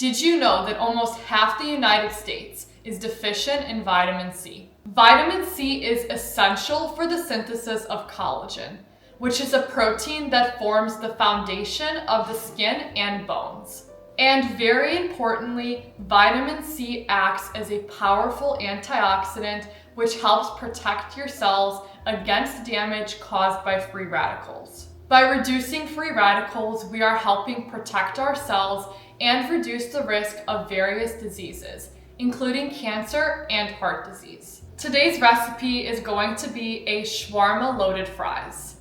Did you know that almost half the United States is deficient in vitamin C? Vitamin C is essential for the synthesis of collagen, which is a protein that forms the foundation of the skin and bones. And very importantly, vitamin C acts as a powerful antioxidant which helps protect your cells against damage caused by free radicals. By reducing free radicals, we are helping protect our cells and reduce the risk of various diseases, including cancer and heart disease. Today's recipe is going to be a shawarma loaded fries.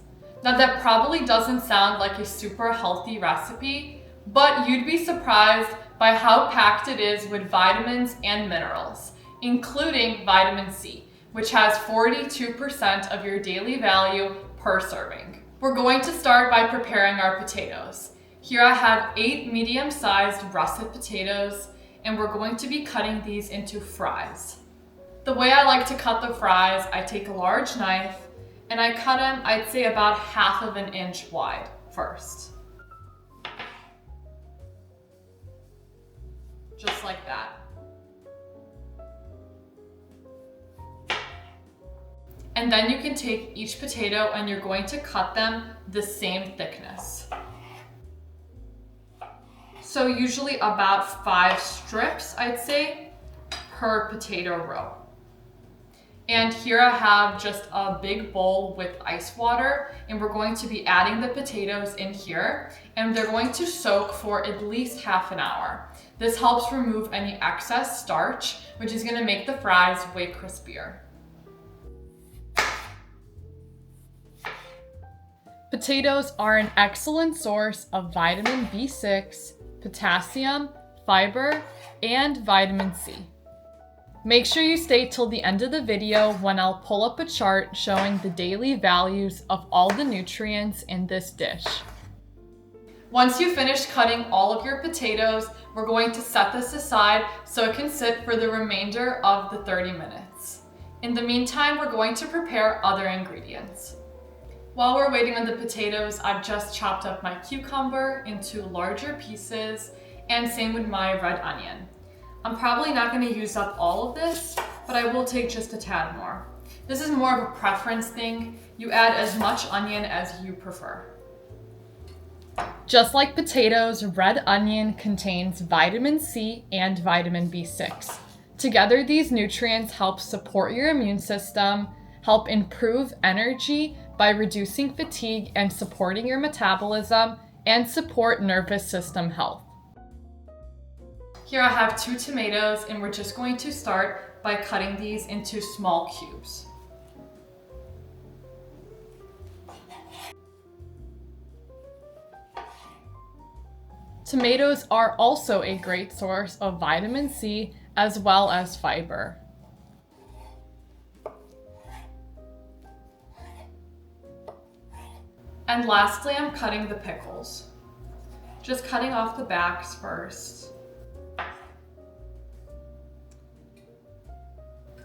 Now that probably doesn't sound like a super healthy recipe, but you'd be surprised by how packed it is with vitamins and minerals, including vitamin C, which has 42% of your daily value per serving. We're going to start by preparing our potatoes. Here I have 8 medium-sized russet potatoes, and we're going to be cutting these into fries. The way I like to cut the fries, I take a large knife and I cut them, I'd say about 1/2 inch wide first. Just like that. And then you can take each potato and you're going to cut them the same thickness. So usually about 5 strips, I'd say, per potato row. And here I have just a big bowl with ice water, and we're going to be adding the potatoes in here, and they're going to soak for at least 1/2 hour. This helps remove any excess starch, which is gonna make the fries way crispier. Potatoes are an excellent source of vitamin B6, potassium, fiber, and vitamin C. Make sure you stay till the end of the video when I'll pull up a chart showing the daily values of all the nutrients in this dish. Once you finish cutting all of your potatoes, we're going to set this aside so it can sit for the remainder of the 30 minutes. In the meantime, we're going to prepare other ingredients. While we're waiting on the potatoes, I've just chopped up my cucumber into larger pieces, and same with my red onion. I'm probably not going to use up all of this, but I will take just a tad more. This is more of a preference thing. You add as much onion as you prefer. Just like potatoes, red onion contains vitamin C and vitamin B6. Together, these nutrients help support your immune system, help improve energy by reducing fatigue and supporting your metabolism, and support nervous system health. Here I have 2 tomatoes, and we're just going to start by cutting these into small cubes. Tomatoes are also a great source of vitamin C as well as fiber. And lastly, I'm cutting the pickles. Just cutting off the backs first.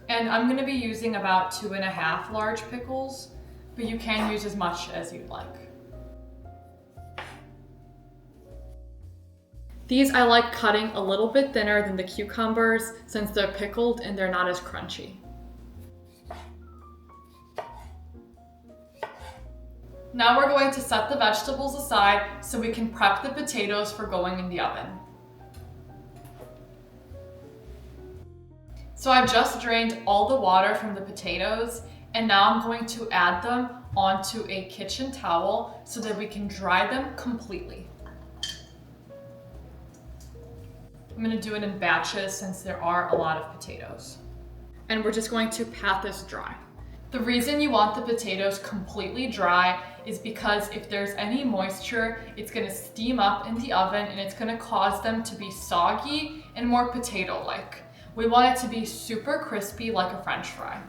And I'm going to be using about 2.5 large pickles, but you can use as much as you'd like. These I like cutting a little bit thinner than the cucumbers since they're pickled and they're not as crunchy. Now we're going to set the vegetables aside so we can prep the potatoes for going in the oven. So I've just drained all the water from the potatoes, and now I'm going to add them onto a kitchen towel so that we can dry them completely. I'm going to do it in batches since there are a lot of potatoes. And we're just going to pat this dry. The reason you want the potatoes completely dry is because if there's any moisture, it's going to steam up in the oven and it's going to cause them to be soggy and more potato-like. We want it to be super crispy like a French fry.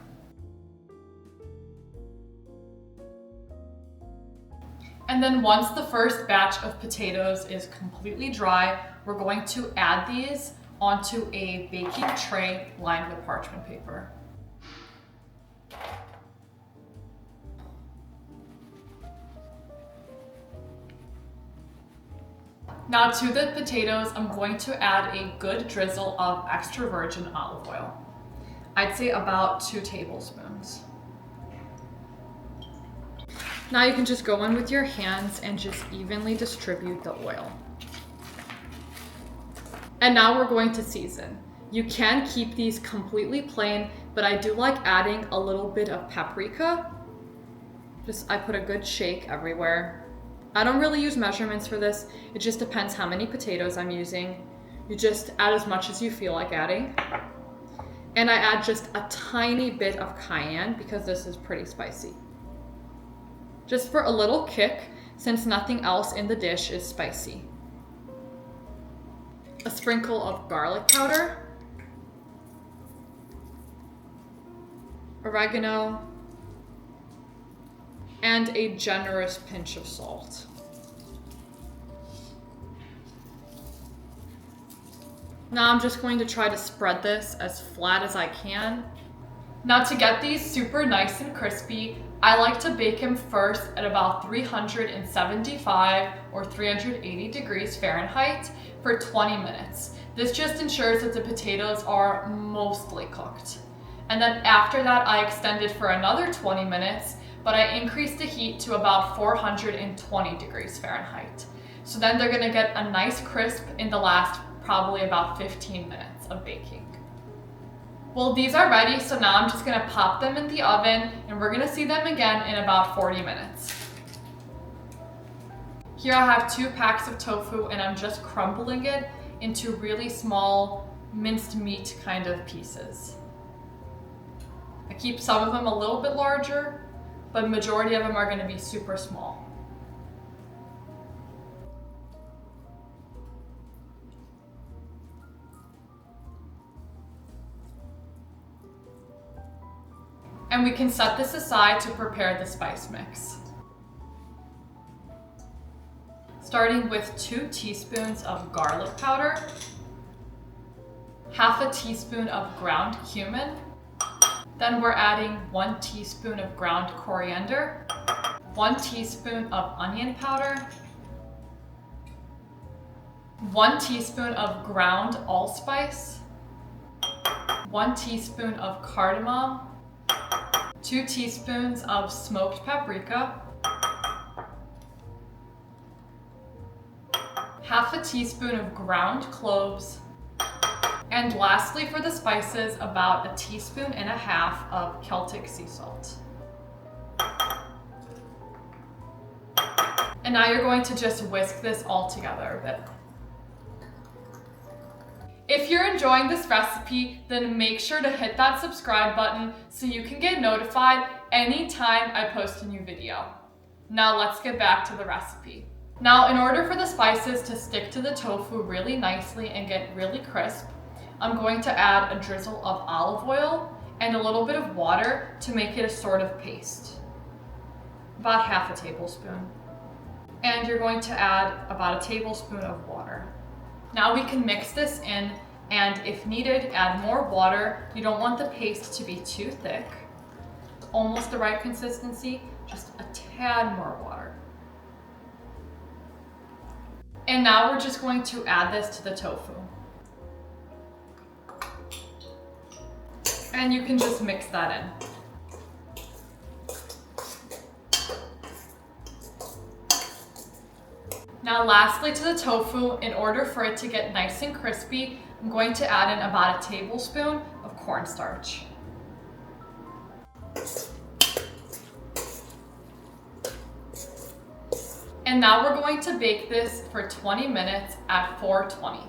And then once the first batch of potatoes is completely dry, we're going to add these onto a baking tray lined with parchment paper. Now to the potatoes, I'm going to add a good drizzle of extra virgin olive oil. I'd say about 2 tablespoons. Now you can just go in with your hands and just evenly distribute the oil. And now we're going to season. You can keep these completely plain, but I do like adding a little bit of paprika. I put a good shake everywhere. I don't really use measurements for this. It just depends how many potatoes I'm using. You just add as much as you feel like adding. And I add just a tiny bit of cayenne because this is pretty spicy. Just for a little kick, since nothing else in the dish is spicy. A sprinkle of garlic powder, oregano, and a generous pinch of salt. Now I'm just going to try to spread this as flat as I can. Now to get these super nice and crispy, I like to bake them first at about 375 or 380 degrees Fahrenheit for 20 minutes. This just ensures that the potatoes are mostly cooked. And then after that, I extend it for another 20 minutes, but I increase the heat to about 420 degrees Fahrenheit. So then they're gonna get a nice crisp in the last probably about 15 minutes of baking. Well, these are ready, so now I'm just gonna pop them in the oven and we're gonna see them again in about 40 minutes. Here I have 2 packs of tofu and I'm just crumbling it into really small minced meat kind of pieces. I keep some of them a little bit larger, but majority of them are gonna be super small. And we can set this aside to prepare the spice mix. Starting with 2 teaspoons of garlic powder, half a teaspoon of ground cumin, then we're adding 1 teaspoon of ground coriander, 1 teaspoon of onion powder, 1 teaspoon of ground allspice, 1 teaspoon of cardamom, 2 teaspoons of smoked paprika, half a teaspoon of ground cloves, and lastly for the spices, about 1.5 teaspoons of Celtic sea salt. And now you're going to just whisk this all together a bit. If you're enjoying this recipe, then make sure to hit that subscribe button so you can get notified anytime I post a new video. Now let's get back to the recipe. Now in order for the spices to stick to the tofu really nicely and get really crisp, I'm going to add a drizzle of olive oil and a little bit of water to make it a sort of paste. About half a tablespoon. And you're going to add about 1 tablespoon of water. Now we can mix this in, and if needed, add more water. You don't want the paste to be too thick. Almost the right consistency, just a tad more water. And now we're just going to add this to the tofu. And you can just mix that in. Now lastly to the tofu, in order for it to get nice and crispy, I'm going to add in about 1 tablespoon of cornstarch. And now we're going to bake this for 20 minutes at 420.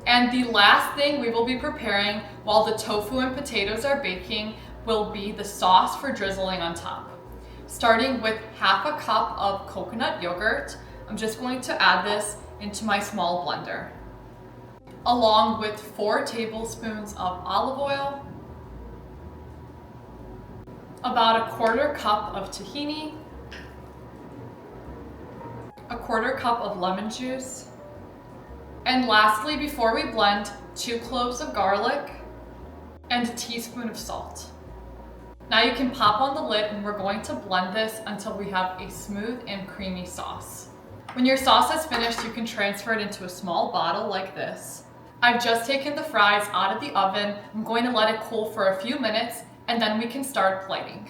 And the last thing we will be preparing while the tofu and potatoes are baking will be the sauce for drizzling on top. Starting with half a cup of coconut yogurt, I'm just going to add this into my small blender, along with 4 tablespoons of olive oil, about 1/4 cup of tahini, 1/4 cup of lemon juice, and lastly, before we blend, 2 cloves of garlic and 1 teaspoon of salt. Now you can pop on the lid and we're going to blend this until we have a smooth and creamy sauce. When your sauce is finished, you can transfer it into a small bottle like this. I've just taken the fries out of the oven. I'm going to let it cool for a few minutes and then we can start plating.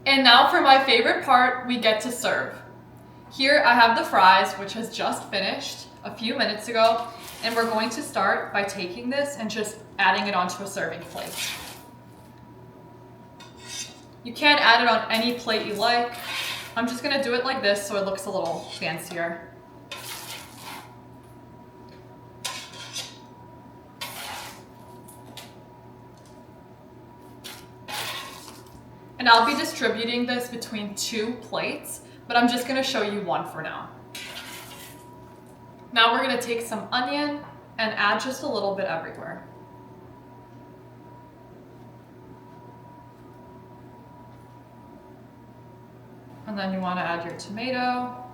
And now for my favorite part, we get to serve. Here I have the fries, which has just finished a few minutes ago, and we're going to start by taking this and just adding it onto a serving plate. You can add it on any plate you like. I'm just gonna do it like this so it looks a little fancier. And I'll be distributing this between 2 plates, but I'm just gonna show you one for now. Now we're gonna take some onion and add just a little bit everywhere. And then you wanna add your tomato,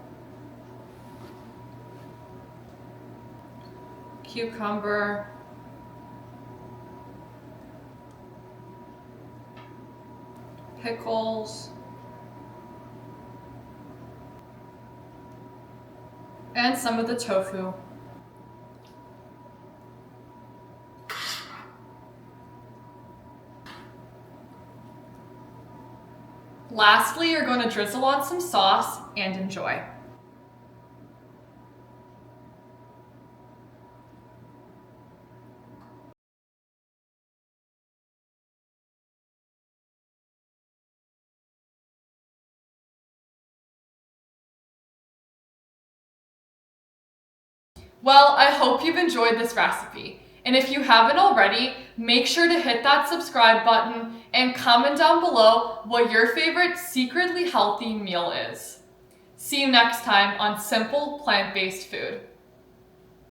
cucumber, pickles, and some of the tofu. Lastly, you're going to drizzle on some sauce and enjoy. Well, I hope you've enjoyed this recipe. And if you haven't already, make sure to hit that subscribe button and comment down below what your favorite secretly healthy meal is. See you next time on Simple Plant-Based Food.